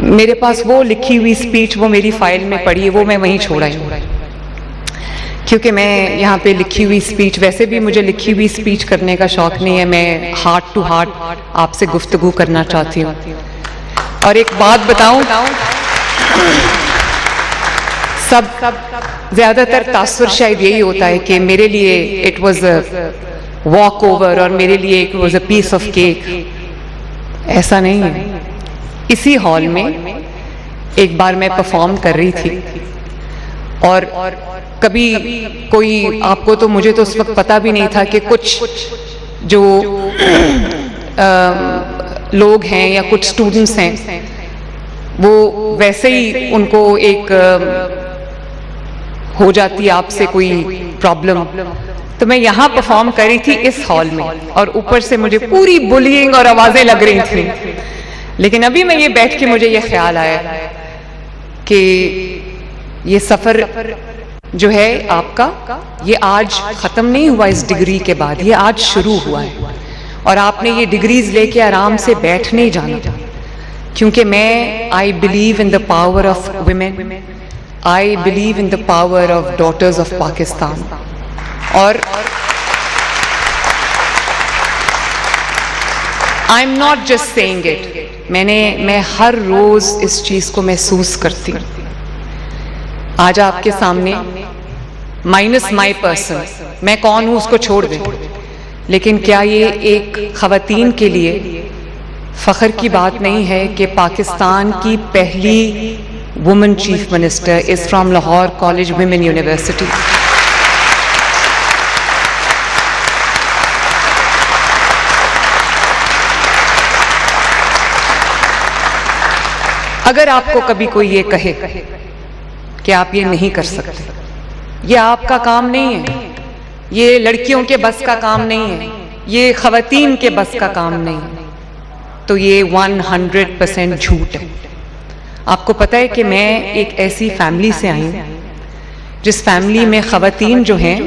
मेरे पास वो लिखी हुई स्पीच वो मेरी फाइल में पड़ी है, वो मैं वहीं छोड़ आई हूँ, क्योंकि मैं यहाँ पे लिखी हुई स्पीच, वैसे भी मुझे लिखी हुई स्पीच करने का शौक नहीं है, मैं हार्ट टू हार्ट आपसे गुफ्तगू करना चाहती हूँ। और एक बात बताऊं, सब ज्यादातर तासुर शायद यही होता है कि मेरे लिए it was a walk over और मेरे लिए it was a piece of cake. ऐसा नहीं है। इसी हॉल में एक बार मैं परफॉर्म कर रही थी और कभी कोई, आपको तो, मुझे तो उस वक्त पता भी नहीं था कि कुछ जो लोग हैं या कुछ स्टूडेंट्स हैं वो वैसे ही उनको एक हो जाती है आपसे कोई प्रॉब्लम। तो मैं यहाँ परफॉर्म कर रही थी इस हॉल में और ऊपर से मुझे पूरी बुलिंग और आवाजें लग रही थी। लेकिन अभी मैं ये बैठ के मुझे ये ख्याल आया कि ये सफर जो है आपका, ये आज खत्म नहीं हुआ इस डिग्री के बाद, ये आज शुरू हुआ है। और आपने ये डिग्रीज लेके आराम से बैठ नहीं जाना, क्योंकि मैं I believe in the power of women, I believe in the power of daughters of Pakistan. और I am not just saying it, मैं हर रोज इस चीज को महसूस करती हूँ। आज आपके सामने माइनस माई पर्सन, मैं कौन हूं उसको छोड़ दें, लेकिन क्या ये एक खवातीन के लिए फख्र की बात नहीं है कि पाकिस्तान की पहली women chief minister is from Lahore college women university. अगर आपको कभी कोई ये कहे कि आप ये नहीं कर सकते, ये आपका काम नहीं है, ये लड़कियों के बस का काम नहीं है, ये खवातीन के बस का काम नहीं है, तो ये 100% झूठ है। आपको पता है कि मैं एक ऐसी फैमिली से आई हूँ जिस फैमिली में खवातीन जो हैं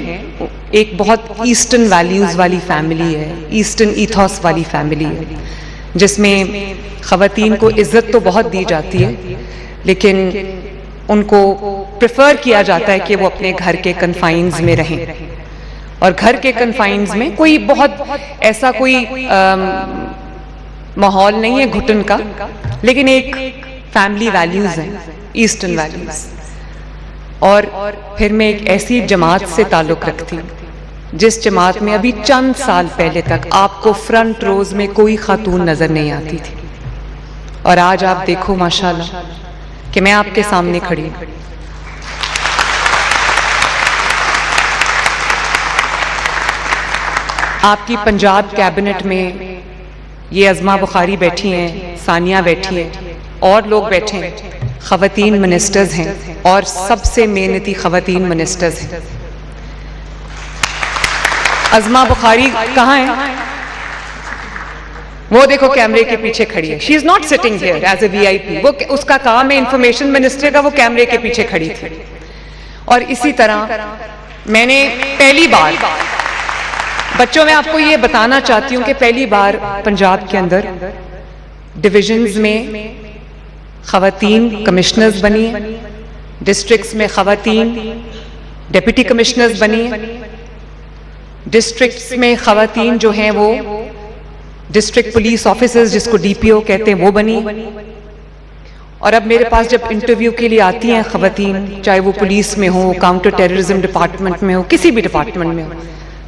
एक बहुत ईस्टर्न वैल्यूज वाली फैमिली है, ईस्टर्न ईथॉस वाली फैमिली है, जिसमें खवातीन को इज्जत तो बहुत दी जाती है, लेकिन उनको प्रेफर किया जाता है कि वो अपने घर के कन्फाइंस में रहें। और घर के कन्फाइंस में कोई बहुत ऐसा कोई माहौल नहीं है घुटन का, लेकिन एक फैमिली वैल्यूज हैं, ईस्टर्न वैल्यूज। और फिर मैं एक ऐसी जमात से ताल्लुक रखती हूँ जिस जमात में अभी चंद साल पहले तक आपको फ्रंट रोज में कोई खातून नजर नहीं आती थी। और आज आप देखो माशाल्लाह कि मैं आपके सामने खड़ी हूं। आपकी पंजाब कैबिनेट में ये अज़मा बुखारी बैठी हैं, सानिया बैठी हैं, और लोग बैठे हैं, खवातीन मिनिस्टर्स हैं और सबसे मेहनती खवातीन मिनिस्टर्स हैं। अज़मा बुखारी कहाँ है? वो देखो कैमरे के पीछे खड़ी है। She is not sitting here as a VIP, वो उसका काम है इंफॉर्मेशन मिनिस्टर का, वो कैमरे के पीछे खड़ी थी। और इसी तरह मैंने पहली बार, बच्चों में आपको ये बताना चाहती हूँ कि पहली बार पंजाब के अंदर डिविजन्स में खवातीन कमिश्नर्स बनी है, डिस्ट्रिक्ट्स में खवातीन डिप्टी कमिश्नर्स बनी है, डिस्ट्रिक्ट्स में खवातीन जो हैं वो डिस्ट्रिक्ट पुलिस ऑफिसर्स जिसको डीपीओ कहते हैं वो बनी। और अब मेरे पास जब इंटरव्यू के लिए आती हैं खवातीन, चाहे वो पुलिस में हो, काउंटर टेररिज्म डिपार्टमेंट में हो, किसी भी डिपार्टमेंट में हो,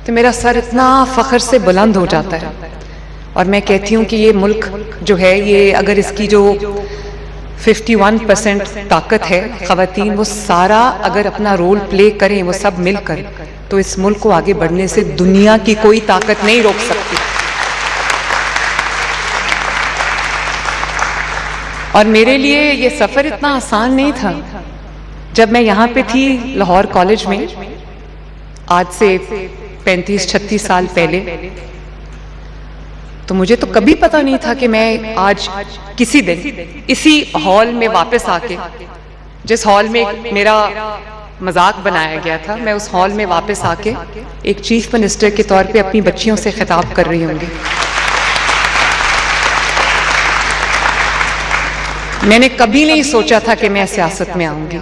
तो मेरा सर इतना फख्र से बुलंद हो जाता है। और मैं कहती हूँ कि ये मुल्क जो है, ये अगर इसकी जो 51% ताकत है खवातीन, वो सारा अगर अपना रोल प्ले करें, वो सब मिलकर, तो इस मुल्क को आगे बढ़ने से दुनिया की कोई ताकत नहीं रोक सकती। और मेरे लिए ये सफर इतना आसान नहीं था। जब मैं यहाँ पे थी लाहौर कॉलेज में, आज से 35-36 साल पहले, तो मुझे तो कभी पता नहीं था कि मैं आज किसी दिन इसी हॉल में वापस आके, जिस हॉल में मेरा मजाक बनाया गया था, मैं उस हॉल में वापस आके एक चीफ मिनिस्टर के तौर पे अपनी बच्चियों से खिताब कर रही होंगी। मैंने कभी नहीं सोचा था कि मैं सियासत में आऊंगी,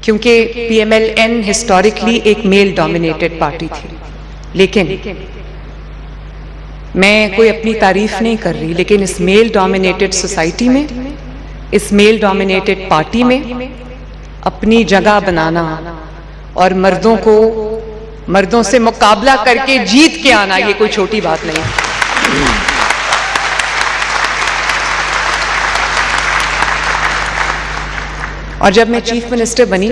क्योंकि PMLN हिस्टोरिकली एक मेल डोमिनेटेड पार्टी थी। लेकिन मैं कोई अपनी तारीफ नहीं कर रही, लेकिन इस मेल डोमिनेटेड सोसाइटी में, इस मेल डोमिनेटेड पार्टी में अपनी जगह बनाना और मर्दों से मुकाबला करके जीत के आना, ये कोई छोटी बात नहीं। और जब मैं चीफ मिनिस्टर बनी